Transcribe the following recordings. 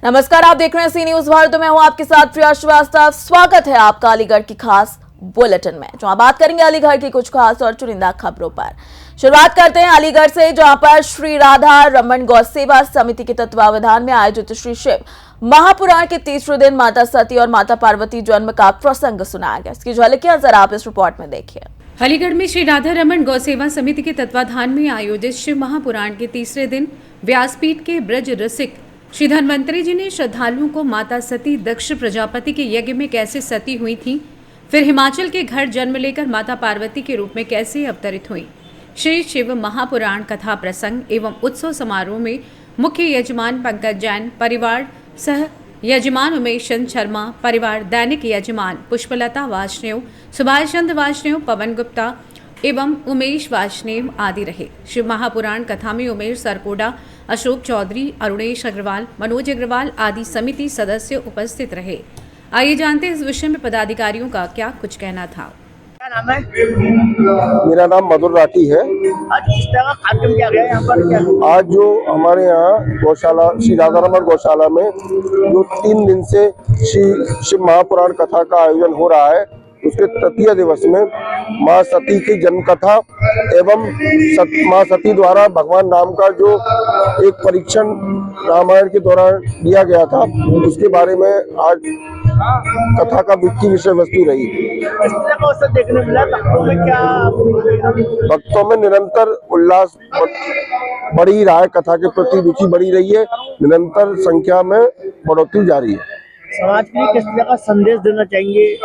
नमस्कार, आप देख रहे हैं सी न्यूज भारत। मैं हूं आपके साथ प्रिया श्रीवास्तव। स्वागत है आपका अलीगढ़ की खास बुलेटिन में, जहां बात करेंगे अलीगढ़ की कुछ खास और चुनिंदा खबरों पर। शुरुआत करते हैं अलीगढ़ से, जहां पर श्री राधा रमन गौ सेवा समिति के तत्वावधान में आयोजित श्री शिव महापुराण के तीसरे दिन माता सती और माता पार्वती जन्म का प्रसंग सुनाया गया। इसकी झलकियां जरा आप इस रिपोर्ट में देखिए। अलीगढ़ में श्री राधा रमन गौ सेवा समिति के तत्वाधान में आयोजित शिव महापुराण के तीसरे दिन व्यासपीठ के ब्रज रसिक श्री धन्वंतरी जी ने श्रद्धालुओं को माता सती दक्ष प्रजापति के यज्ञ में कैसे सती हुई थी, फिर हिमाचल के घर जन्म लेकर माता पार्वती के रूप में कैसे अवतरित हुई, श्री शिव महापुराण कथा प्रसंग एवं उत्सव समारोह में मुख्य यजमान पंकज जैन, परिवार सह यजमान उमेश चंद शर्मा, परिवार दैनिक यजमान पुष्पलता वासुदेव, सुभाष चंद्र वासुदेव, पवन गुप्ता एवं उमेश वासुदेव आदि रहे। शिव महापुराण कथा में उमेश सरकोडा, अशोक चौधरी, अरुणेश अग्रवाल, मनोज अग्रवाल आदि समिति सदस्य उपस्थित रहे। आइए जानते हैं इस विषय में पदाधिकारियों का क्या कुछ कहना था। क्या नाम है? मेरा नाम मधुर राठी है। आज किस तरह का कार्यक्रम किया गया है यहाँ पर? क्या आज जो हमारे यहाँ गौशाला श्री राधा रमन गौशाला में जो 3 दिन से श्री शिव महापुराण कथा का आयोजन हो रहा है, उसके तृतीय दिवस में माँ सती की जन्म कथा एवं माँ सती द्वारा भगवान राम का जो एक परीक्षण रामायण के दौरान दिया गया था, उसके बारे में आज कथा का की विषय वस्तु रही। किस तरह का अवसर देखने मिला? भक्तों में क्या? भक्तों में निरंतर उल्लास बढ़ ही रहा है, कथा के प्रति रुचि बढ़ी रही है, निरंतर संख्या में बढ़ोतरी जारी है। समाज के लिए किस तरह का संदेश देना चाहेंगे?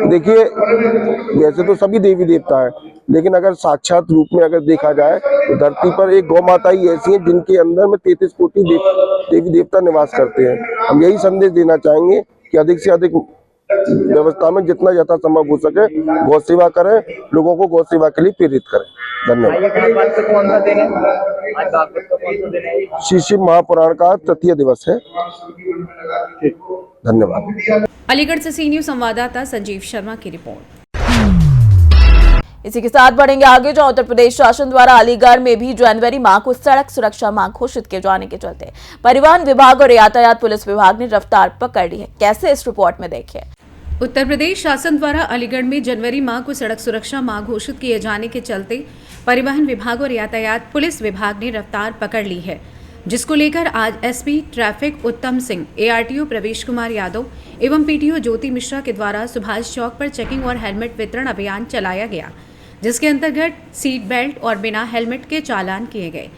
देखिए, वैसे तो सभी देवी देवता है, लेकिन अगर साक्षात रूप में अगर देखा जाए तो धरती पर एक गौ माता ही ऐसी है जिनके अंदर में 33 कोटि देवी देवता निवास करते हैं। हम यही संदेश देना चाहेंगे कि अधिक से अधिक व्यवस्था में जितना यथा संभव हो सके गौ सेवा करें, लोगों को गौ सेवा के लिए प्रेरित करें। धन्यवाद। श्री शिव महापुराण का तृतीय दिवस है। धन्यवाद। अलीगढ़ से सी न्यूज संवाददाता संजीव शर्मा की रिपोर्ट। इसी के साथ बढ़ेंगे आगे, जहां उत्तर प्रदेश शासन द्वारा अलीगढ़ में भी जनवरी माह को सड़क सुरक्षा माह घोषित किए जाने के चलते परिवहन विभाग और यातायात पुलिस विभाग ने रफ्तार पकड़ ली है। कैसे, इस रिपोर्ट में देखिए। उत्तर प्रदेश शासन द्वारा अलीगढ़ में जनवरी माह को सड़क सुरक्षा माह घोषित किए जाने के चलते परिवहन विभाग और यातायात पुलिस विभाग ने रफ्तार पकड़ ली है, जिसको लेकर आज एसपी ट्रैफिक उत्तम सिंह, एआरटीओ प्रवेश कुमार यादव एवं पीटीओ ज्योति मिश्रा के द्वारा सुभाष चौक पर चेकिंग और हेलमेट वितरण अभियान चलाया गया, जिसके अंतर्गत सीट बेल्ट और बिना हेलमेट के चालान किए गए।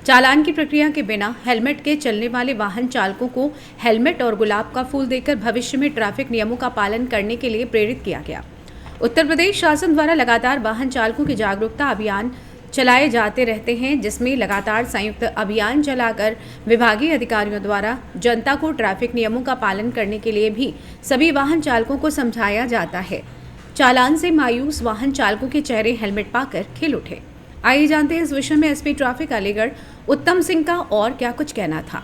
चालान की प्रक्रिया के बिना हेलमेट के चलने वाले वाहन चालकों को हेलमेट और गुलाब का फूल देकर भविष्य में ट्रैफिक नियमों का पालन करने के लिए प्रेरित किया गया। उत्तर प्रदेश शासन द्वारा लगातार वाहन चालकों की जागरूकता अभियान चलाए जाते रहते हैं, जिसमें लगातार संयुक्त अभियान चलाकर विभागीय अधिकारियों द्वारा जनता को ट्रैफिक नियमों का पालन करने के लिए भी सभी वाहन चालकों को समझाया जाता है। चालान से मायूस वाहन चालकों के चेहरे हेलमेट पाकर खिल उठे। आइए जानते हैं इस विषय में एसपी ट्रैफिक अलीगढ़ उत्तम सिंह का और क्या कुछ कहना था।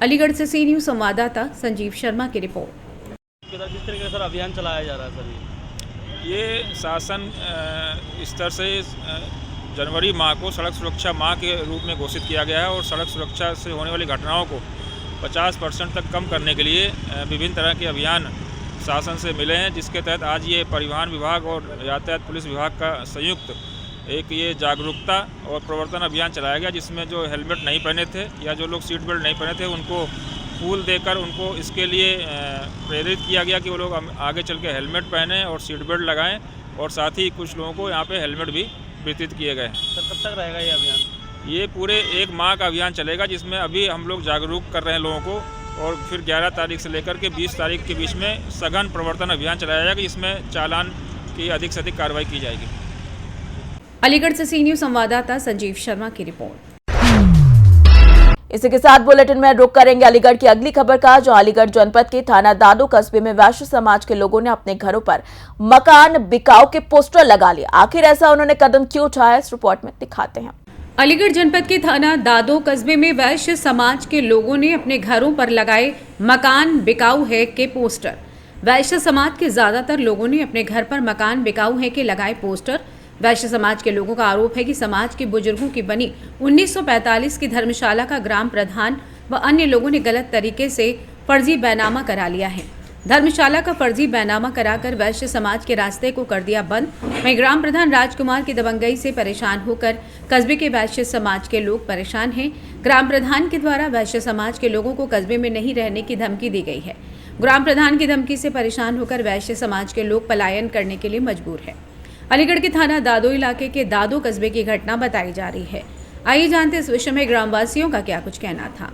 अलीगढ़ से सी न्यूज संवाददाता संजीव शर्मा की रिपोर्ट। किस तरीके से अभियान चलाया जा रहा है सर? ये शासन स्तर से जनवरी माह को सड़क सुरक्षा माह के रूप में घोषित किया गया है और सड़क सुरक्षा से होने वाली घटनाओं को 50% तक कम करने के लिए विभिन्न तरह के अभियान शासन से मिले हैं, जिसके तहत आज ये परिवहन विभाग और यातायात पुलिस विभाग का संयुक्त एक ये जागरूकता और प्रवर्तन अभियान चलाया गया, जिसमें जो हेलमेट नहीं पहने थे या जो लोग सीट बेल्ट नहीं पहने थे उनको फूल देकर उनको इसके लिए प्रेरित किया गया कि वो लोग आगे चल के हेलमेट पहने और सीट बेल्ट लगाएं, और साथ ही कुछ लोगों को यहाँ पे हेलमेट भी वितरित किए गए। सर, कब तक रहेगा ये अभियान? ये पूरे 1 माह का अभियान चलेगा, जिसमें अभी हम लोग जागरूक कर रहे हैं लोगों को, और फिर 11 तारीख से लेकर के 20 तारीख के बीच में सघन प्रवर्तन अभियान चलाया जाएगा, जिसमें चालान की अधिक से अधिक कार्रवाई की जाएगी। अलीगढ़ से सी न्यूज संवाददाता संजीव शर्मा की रिपोर्ट। इसी के साथ बुलेटिन में रुक करेंगे अलीगढ़ की अगली खबर का, जो अलीगढ़ जनपद के थाना दादो कस्बे में वैश्य समाज के लोगों ने अपने घरों पर मकान बिकाऊ के पोस्टर लगा लिए। आखिर ऐसा उन्होंने कदम क्यों उठाया, इस रिपोर्ट में दिखाते हैं। अलीगढ़ जनपद के थाना दादो कस्बे में वैश्य समाज के लोगों ने अपने घरों पर लगाए मकान बिकाऊ है के पोस्टर। वैश्य समाज के ज्यादातर लोगों ने अपने घर पर मकान बिकाऊ है के लगाए पोस्टर। वैश्य समाज के लोगों का आरोप है कि समाज के बुजुर्गों की बनी 1945 की धर्मशाला का ग्राम प्रधान व अन्य लोगों ने गलत तरीके से फर्जी बैनामा करा लिया है। धर्मशाला का फर्जी बैनामा कराकर वैश्य समाज के रास्ते को कर दिया बंद। वहीं ग्राम प्रधान राजकुमार की दबंगई से परेशान होकर कस्बे के वैश्य समाज के लोग परेशान हैं। ग्राम प्रधान के द्वारा वैश्य समाज के लोगों को कस्बे में नहीं रहने की धमकी दी गई है। ग्राम प्रधान की धमकी से परेशान होकर वैश्य समाज के लोग पलायन करने के लिए मजबूर है। अलीगढ़ के थाना दादो इलाके के दादो कस्बे की घटना बताई जा रही है। आइए जानते इस विषय में ग्रामवासियों का क्या कुछ कहना था।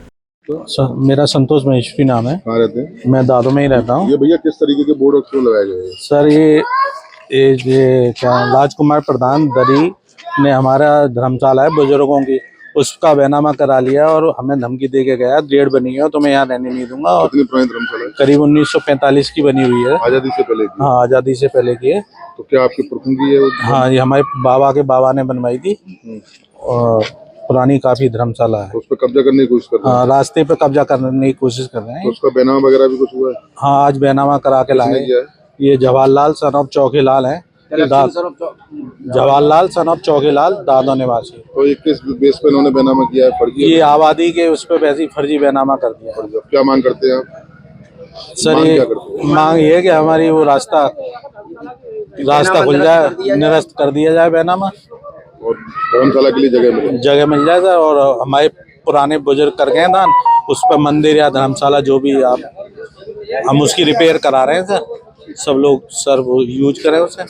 सर, मेरा संतोष महेश्वरी नाम है। कहाँ रहते हैं? मैं दादो में ही रहता हूँ। ये भैया किस तरीके के बोर्ड क्यों लगाए गए हैं? सर ये क्या राजकुमार प्रधान दरी ने हमारा धर्मशाला है बुजुर्गों की, उसका बैनामा करा लिया और हमें धमकी दे के गया 1.5 बनी है तो मैं यहाँ रहने नहीं दूंगा। और कितनी पुरानी धर्मशाला है? करीब 1945 की बनी हुई है। आजादी से पहले की? हाँ, आजादी से पहले की है। तो क्या आपके पुरखों की है वो? हाँ, ये हमारे बाबा ने बनवाई थी और पुरानी काफी धर्मशाला है। उस पर कब्जा करने की कोशिश कर रहे हैं? हाँ, रास्ते पे कब्जा करने की कोशिश कर रहे हैं। तो उसका बैनामा वगैरह भी कुछ हुआ है? हाँ, आज बैनामा करा के लाए। ये जवाहरलाल सन ऑफ चौकीलाल है, जवाहरलाल सन ऑफ चौकीलाल दादो निवासी। तो ये किस बेस पे इन्होंने बैनामा किया है? फर्जी? ये आबादी के उस पर वैसे ही फर्जी बैनामा कर दिया। क्या मांग करते हैं आप? सर, ये मांग ये है कि हमारी वो रास्ता खुल जाए, निरस्त कर दिया जाए बैनामा और धर्मशाला के लिए जगह मिल जाए सर। और हमारे पुराने बुजुर्ग कर गए दान, उस पर मंदिर या धर्मशाला जो भी हम उसकी रिपेयर करा रहे हैं सर। सब लोग सर वो यूज करें उसे।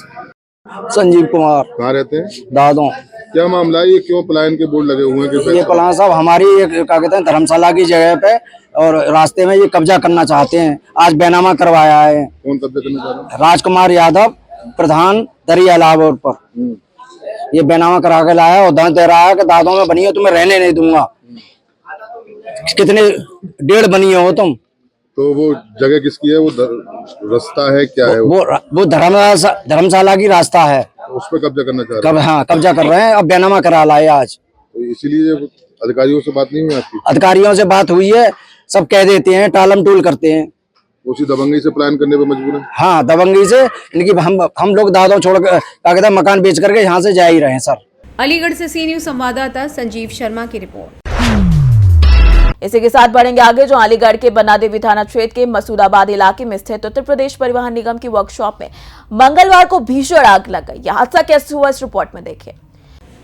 संजीव कुमार। कहाँ रहते हैं? दादों। क्या मामला है? ये क्यों पलायन के बोर्ड लगे हुए हैं? ये पलायन साहब हमारी क्या कहते हैं धर्मशाला की जगह पे और रास्ते में ये कब्जा करना चाहते हैं। आज बैनामा करवाया है। कौन कब्जा करना चाह रहा है? राजकुमार यादव प्रधान दरिया लाभौर पर ये बैनामा करा के लाया और दंड दे रहा है कि दादों में बनी हो तुम्हें रहने नहीं दूंगा। कितने 1.5 बनी हो तुम। तो वो जगह किसकी है? वो रास्ता है क्या है? वो धर्मशाला की रास्ता है। उस पर कब्जा करना चाह रहे हैं? हाँ, कब्जा कर रहे हैं। अब बैनामा करा लाए आज। तो इसीलिए अधिकारियों से बात नहीं हुई आपकी? अधिकारियों से बात हुई है, सब कह देते हैं, टालम टूल करते हैं। उसी दबंगी से प्लान करने पर मजबूर है? हाँ, दबंगी से। इनकी हम लोग दादो छोड़ कर क्या कहते हैं मकान बेच करके यहाँ से जा ही रहे हैं सर। अलीगढ़ से सी न्यूज संवाददाता संजीव शर्मा की रिपोर्ट। इसी के साथ बढ़ेंगे आगे, जो अलीगढ़ के बन्ना देवी थाना क्षेत्र के मसूदाबाद इलाके में स्थित उत्तर प्रदेश परिवहन निगम की वर्कशॉप में मंगलवार को भीषण आग लग गई। यह हादसा कैसे हुआ इस रिपोर्ट में देखिए।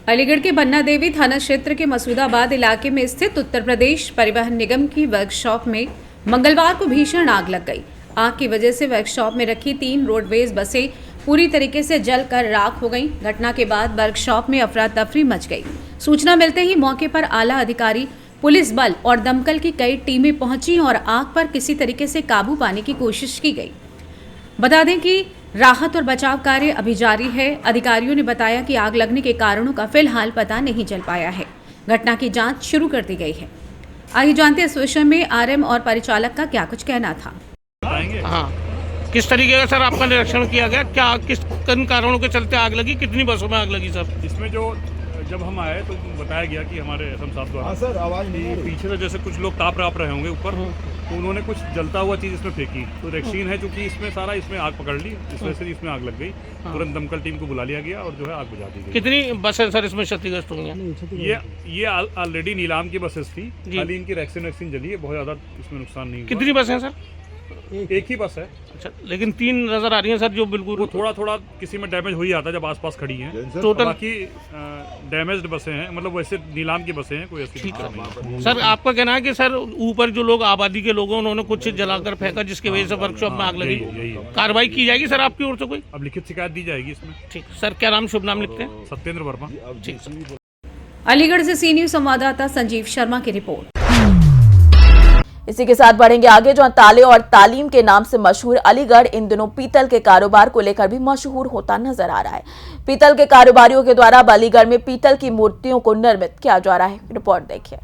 अलीगढ़ के बन्ना देवी थाना क्षेत्र के मसूदाबाद इलाके में स्थित उत्तर प्रदेश परिवहन निगम की वर्कशॉप में मंगलवार को भीषण आग लग गई। आग की वजह से वर्कशॉप में रखी 3 रोडवेज बसें पूरी तरीके से जलकर राख हो गईं। घटना के बाद वर्कशॉप में अफरा तफरी मच गई। सूचना मिलते ही मौके पर आला अधिकारी, पुलिस बल और दमकल की कई टीमें पहुंची और आग पर किसी तरीके से काबू पाने की कोशिश की गई। बता दें कि राहत और बचाव कार्य अभी जारी है। अधिकारियों ने बताया कि आग लगने के कारणों का फिलहाल पता नहीं चल पाया है। घटना की जांच शुरू कर दी गई है। आइए जानते हैं इस विषय में आरएम और परिचालक का क्या कुछ कहना था। हाँ, किस तरीके का सर आपका निरीक्षण किया गया? क्या किन कारणों के चलते आग लगी? कितनी बसों में आग लगी सर? इसमें जब हम आए तो बताया गया कि हमारे एसएम साहब द्वारा सर आवाज़ नहीं, पीछे से जैसे कुछ लोग ताप रहे होंगे ऊपर, तो उन्होंने कुछ जलता हुआ चीज़ इसमें फेंकी। तो रेक्सीन है चूँकि इसमें आग पकड़ ली, इस वजह से इसमें आग लग गई। तुरंत दमकल टीम को बुला लिया गया और जो है आग बुझा दी गई। कितनी बसें सर इसमें क्षतिग्रस्त हुई हैं? ये ऑलरेडी नीलाम की बसेस थी, खाली इनकी वैक्सीन जली है, बहुत ज़्यादा इसमें नुकसान नहीं हुआ। कितनी बसें सर? एक ही बस है। अच्छा, लेकिन 3 नजर आ रही हैं सर जो बिल्कुल वो थोड़ा किसी में डैमेज हो ही आता है जब आसपास खड़ी हैं। टोटल बाकी डैमेज्ड बसें हैं, मतलब वैसे नीलाम की बसें हैं, कोई ऐसी दिक्कत नहीं। सर आपका कहना है कि सर ऊपर जो लोग आबादी के लोग हैं उन्होंने कुछ जलाकर फेंका जिसकी वजह से वर्कशॉप में आग लगी? कार्रवाई की जाएगी सर आपकी ओर से कोई? अब लिखित शिकायत दी जाएगी इसमें। ठीक सर, क्या नाम शुभ नाम लिखते हैं? सत्येंद्र वर्मा। ठीक सर। अलीगढ़ से सी न्यूज संवाददाता संजीव शर्मा की रिपोर्ट। इसी के साथ बढ़ेंगे आगे, जो ताले और तालीम के नाम से मशहूर अलीगढ़ इन दिनों पीतल के कारोबार को लेकर भी मशहूर होता नजर आ रहा है। पीतल के कारोबारियों के द्वारा अब अलीगढ़ में पीतल की मूर्तियों को निर्मित किया जा रहा है। रिपोर्ट देखिए।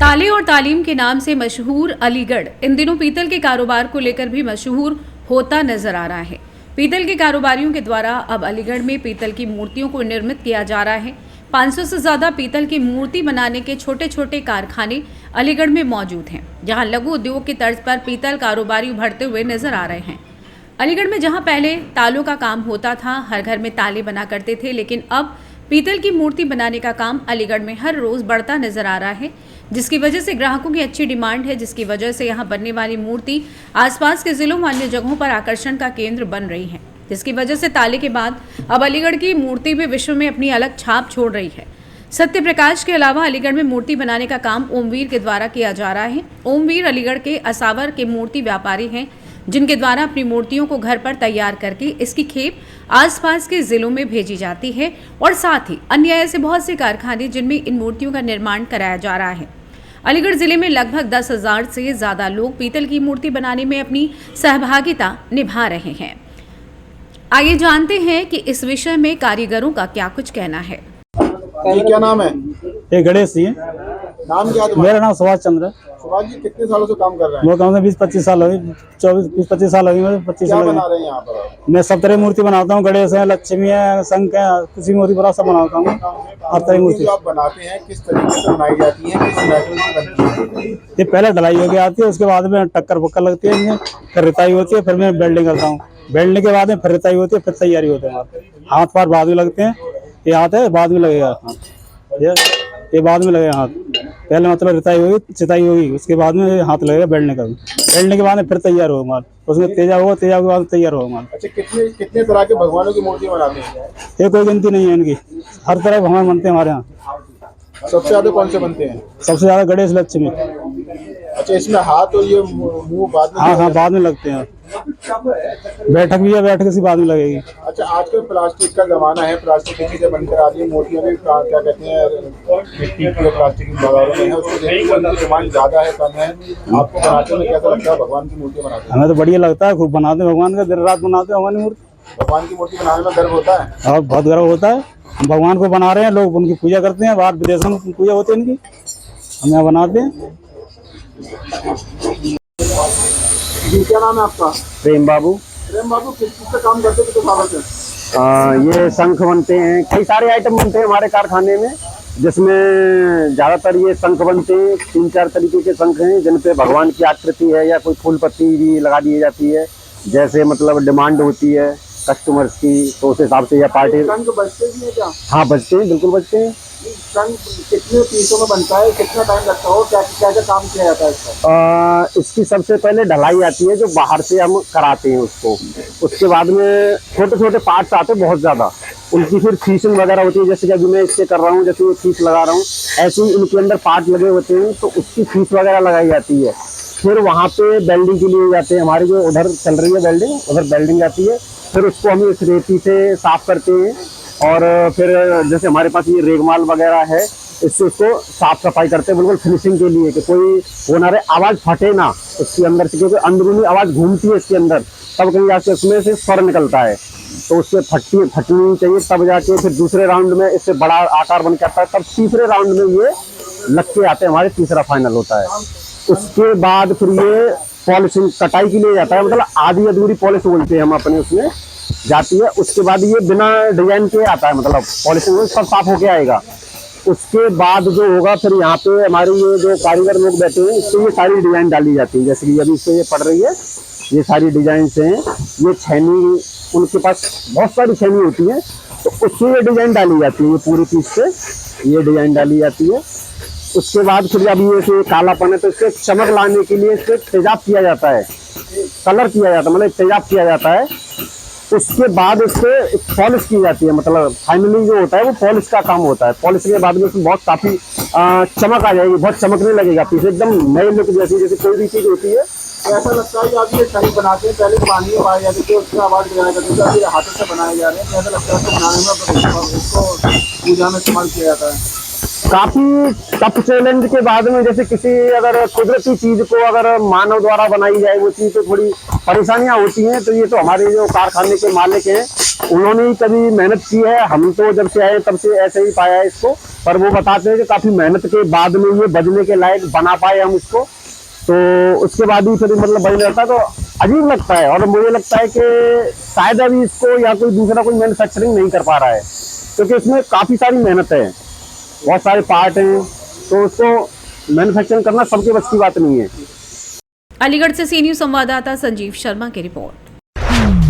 ताले और तालीम के नाम से मशहूर अलीगढ़ इन दिनों पीतल के कारोबार को लेकर भी मशहूर होता नजर आ रहा है। पीतल के कारोबारियों के द्वारा अब अलीगढ़ में पीतल की मूर्तियों को निर्मित किया जा रहा है। 500 से ज़्यादा पीतल की मूर्ति बनाने के छोटे छोटे कारखाने अलीगढ़ में मौजूद हैं, जहां लघु उद्योग की तर्ज पर पीतल कारोबारी उभरते हुए नजर आ रहे हैं। अलीगढ़ में जहां पहले तालों का काम होता था, हर घर में ताले बना करते थे, लेकिन अब पीतल की मूर्ति बनाने का काम अलीगढ़ में हर रोज बढ़ता नजर आ रहा है, जिसकी वजह से ग्राहकों की अच्छी डिमांड है, जिसकी वजह से यहां बनने वाली मूर्ति आसपास के जिलों व अन्य जगहों पर आकर्षण का केंद्र बन रही है, जिसकी वजह से ताले के बाद अब अलीगढ़ की मूर्ति भी विश्व में अपनी अलग छाप छोड़ रही है। सत्य प्रकाश के अलावा अलीगढ़ में मूर्ति बनाने का काम ओमवीर के द्वारा किया जा रहा है। ओमवीर अलीगढ़ के असावर के मूर्ति व्यापारी हैं, जिनके द्वारा अपनी मूर्तियों को घर पर तैयार करके इसकी खेप आसपास के जिलों में भेजी जाती है और साथ ही अन्य ऐसे बहुत से कारखाने जिनमें इन मूर्तियों का निर्माण कराया जा रहा है। अलीगढ़ जिले में लगभग 10,000 से ज्यादा लोग पीतल की मूर्ति बनाने में अपनी सहभागिता निभा रहे हैं। आइए जानते हैं कि इस विषय में कारीगरों का क्या कुछ कहना है। क्या नाम है? ये गणेश जी है। नाम क्या है? मेरा नाम सुभाष चंद्र है। सुभाष जी कितने सालों से काम कर रहे हैं? वो काम 20-25 साल हो गए, 24-25 साल हो गए, 25 क्या साल बना रहे हैं यहाँ पर? मैं सब तरह की मूर्ति बनाता हूँ। गणेश है, लक्ष्मी है, शंख है, किसी मूर्ति बना सब बनाता हूँ, हर तरह की मूर्ति। जो आप बनाते हैं किस तरीके से बनाई जाती है, किस मेटल की बनती है? ये पहले ढलाई होके आती है, उसके बाद में टक्कर पक्कर लगती है इनमें, फिर रिताई होती है, फिर मैं वेल्डिंग करता हूँ। वेल्डिंग के बाद में फिर रिताई होती है, फिर तैयारी होती है। हाथ पार बाद में लगते हैं, ये हाथ है बाद में लगेगा, ये बाद में लगेगा हाथ। पहले मतलब रिताई होगी, चिताई होगी, उसके बाद में हाथ लगेगा बेलने का। बेलने के बाद में फिर तैयार होगा माल, उसमें तेजा होगा, तेजा के बाद तैयार होगा माल। अच्छा, कितने तरह के भगवानों की मूर्ति बनाते हैं? ये कोई गिनती नहीं है इनकी, हर तरह के भगवान बनते हैं हमारे यहाँ। सबसे ज्यादा कौन से बनते हैं? सबसे ज्यादा गणेश, लक्ष्मी। अच्छा, इसमें हाथ और ये मुंह बाद में? हाँ, बाद में लगते हैं। बैठक भी है, बैठक इसी बाद में लगेगी। अच्छा, आजकल प्लास्टिक का जमाना है, प्लास्टिक की चीजें बनकर आ रही है, मूर्तियां भी क्या कहते हैं मिट्टी की प्लास्टिक की बाजारों में है, उसको देखिए उनकी डिमांड ज्यादा है कम है? आपको बनाते में कैसा लगता है? भगवान की मूर्ति बनाते हैं? हमें तो बढ़िया लगता है, खूब बनाते हैं भगवान का, दिन रात बनाते हैं भगवान की मूर्ति। भगवान की मूर्ति बनाने में गर्व होता है? और बहुत गर्व होता है। हम भगवान को बना रहे हैं, लोग उनकी पूजा करते हैं, बाहर विदेशों में पूजा होती है इनकी, हम यहाँ बनाते हैं। जी, क्या नाम है आपका? प्रेम बाबू। प्रेम बाबू, किस चीज का काम करते हैं? कितने सालों से? ये शंख बनते हैं, कई सारे आइटम बनते हैं हमारे कारखाने में, जिसमें ज़्यादातर ये शंख बनते हैं। 3-4 तरीके के शंख हैं जिन पे भगवान की आकृति है या कोई फूल पत्ती भी लगा दी जाती है, जैसे मतलब डिमांड होती है कस्टमर्स की, तो उस हिसाब से यह पार्टी। शंख बजते भी है क्या? हाँ, बजते हैं, बिल्कुल बजते हैं। शंख कितने पीसों में बनता है, कितना टाइम लगता है, क्या क्या काम किया जाता है इसका? इसकी सबसे पहले ढलाई आती है, जो बाहर से हम कराते हैं उसको। उसके बाद में छोटे छोटे पार्ट्स आते हैं बहुत ज़्यादा, उनकी फिर फीसिंग वगैरह होती है। जैसे कि अभी मैं इससे कर रहा हूँ, जैसे ये फीस लगा रहा हूँ, ऐसे ही इनके अंदर पार्ट लगे होते हैं, तो उसकी फीस वगैरह लगाई जाती है। फिर वहाँ पे वेल्डिंग के लिए जाते हैं, हमारी जो उधर चल रही है वेल्डिंग, उधर वेल्डिंग जाती है। फिर उसको हम इस रेती से साफ करते हैं, और फिर जैसे हमारे पास ये रेगमाल वगैरह है, इससे उसको साफ सफाई करते हैं बिल्कुल फिनिशिंग के लिए, कि कोई वो ना रहे, आवाज़ फटे ना उसके अंदर से, क्योंकि अंदरूनी आवाज़ घूमती है इसके अंदर, तब कहीं जाके उसमें से स्वर निकलता है, तो उससे फटनी चाहिए, तब जाके फिर दूसरे राउंड में इससे बड़ा आकार बन के आता है, तब तीसरे राउंड में ये लग के आते हैं, हमारे तीसरा फाइनल होता है। उसके बाद फिर ये पॉलिशिंग कटाई के लिए जाता है, मतलब आधी अधूरी पॉलिश बोलते हैं हम अपने, उसमें जाती है। उसके बाद ये बिना डिजाइन के आता है, मतलब पॉलिशिंग में सब साफ होके आएगा। उसके बाद जो होगा फिर यहाँ पे हमारे ये जो कारीगर लोग बैठे हैं, इससे ये सारी डिजाइन डाली जाती है। जैसे कि अभी इससे ये पड़ रही है, ये सारी डिजाइन हैं, ये छैनी, उनके पास बहुत सारी छैनी होती है, तो उससे ये डिजाइन डाली जाती है, ये पूरी पीस से ये डिजाइन डाली जाती है। उसके बाद फिर जब ये से कालापन है, तो इससे चमक लाने के लिए इससे तेजाब किया जाता है, कलर किया जाता है, मतलब तेजाब किया जाता है। उसके बाद इससे पॉलिश की जाती है, मतलब फाइनली जो होता है वो पॉलिश का काम होता है। पॉलिश के बाद में इसमें बहुत काफ़ी चमक आ जाएगी, बहुत चमकने लगेगा पीस, एकदम नए लुक जैसे कोई भी चीज़ होती है। ऐसा लगता है कि आप ये शंख बनाते हैं, पहले पानी में पाए जाते थे, उसका आवाज़ लगाया करते थे, अभी हाथों से बनाए जा रहे हैं, ऐसा लगता है बनाने में, उसको पूजा में इस्तेमाल किया जाता है। काफी टफ चैलेंज के बाद में, जैसे किसी अगर कुदरती चीज को अगर मानव द्वारा बनाई जाए वो चीज, तो थोड़ी परेशानियां होती हैं। तो ये तो हमारे जो कारखाने के मालिक हैं, उन्होंने ही कभी मेहनत की है, हम तो जब से आए तब से ऐसे ही पाया है इसको। पर वो बताते हैं कि काफी मेहनत के बाद में ये बजने के लायक बना पाए हम इसको, तो उसके बाद ही फिर मतलब बजने लगता है, तो अजीब लगता है। और मुझे लगता है कि शायद अभी इसको या कोई दूसरा कोई मैन्युफैक्चरिंग नहीं कर पा रहा है, क्योंकि इसमें काफी सारी मेहनत है, बहुत सारे पार्ट हैं, तो उसको मैन्युफैक्चरिंग करना सबके बस की बात नहीं है। अलीगढ़ से सी न्यूज़ संवाददाता संजीव शर्मा की रिपोर्ट।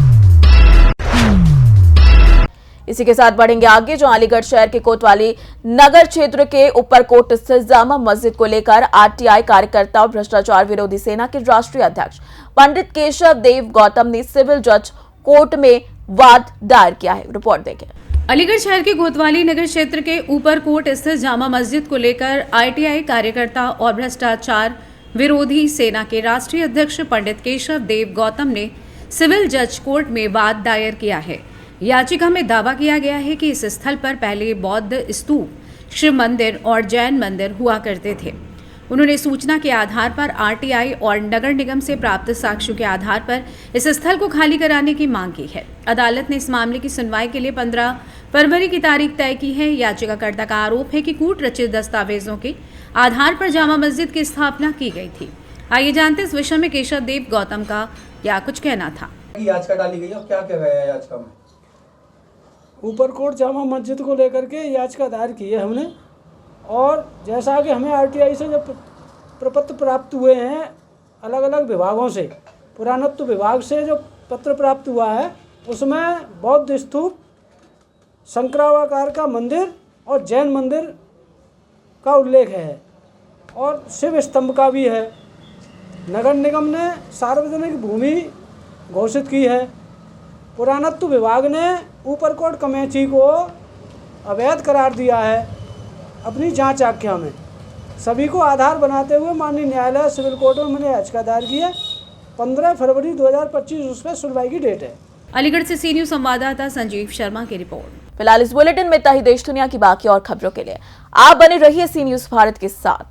इसी के साथ बढ़ेंगे आगे, जो अलीगढ़ शहर के कोतवाली नगर क्षेत्र के ऊपरकोट स्थित जामा मस्जिद को लेकर आरटीआई कार्यकर्ता और भ्रष्टाचार विरोधी सेना के राष्ट्रीय अध्यक्ष पंडित केशव देव गौतम ने सिविल जज कोर्ट में वाद दायर किया है। रिपोर्ट देखें। अलीगढ़ शहर के कोतवाली नगर क्षेत्र के ऊपरकोट स्थित जामा मस्जिद को लेकर आरटीआई कार्यकर्ता और भ्रष्टाचार विरोधी सेना के राष्ट्रीय अध्यक्ष पंडित केशव देव गौतम ने सिविल जज कोर्ट में वाद दायर किया है। याचिका में दावा किया गया है कि इस स्थल पर पहले बौद्ध स्तूप, शिव मंदिर और जैन मंदिर हुआ करते थे। उन्होंने सूचना के आधार पर आरटीआई और नगर निगम से प्राप्त साक्ष्यों के आधार पर इस स्थल को खाली कराने की मांग की है। अदालत ने इस मामले की सुनवाई के लिए 15 फरवरी की तारीख तय की है। याचिकाकर्ता का आरोप है कि कूट रचित दस्तावेजों के आधार पर जामा मस्जिद की स्थापना की गई थी। आइए जानते इस विषय में केशव देव गौतम का क्या कुछ कहना था। याचिका डाली गई और क्या कह गया है याचिका में? ऊपरकोट जामा मस्जिद को लेकर के याचिका दायर की है हमने, और जैसा कि हमें आरटीआई से जब प्रपत्र प्राप्त हुए हैं अलग अलग विभागों से, पुरातत्व विभाग से जो पत्र प्राप्त हुआ है उसमें बौद्ध स्तूप, शंकराकार का मंदिर और जैन मंदिर का उल्लेख है और शिव स्तंभ का भी है। नगर निगम ने सार्वजनिक भूमि घोषित की है। पुरातत्व विभाग ने ऊपरकोट कमेटी को अवैध करार दिया है अपनी जांच आख्या में। सभी को आधार बनाते हुए माननीय न्यायालय सिविल कोर्ट में मैंने याचिका दायर की है। 15 फरवरी 2025 उस पर सुनवाई की डेट है। अलीगढ़ से सी न्यूज संवाददाता संजीव शर्मा की रिपोर्ट। फिलहाल इस बुलेटिन में इतना ही। देश दुनिया की बाकी और खबरों के लिए आप बने रहिए सी न्यूज भारत के साथ।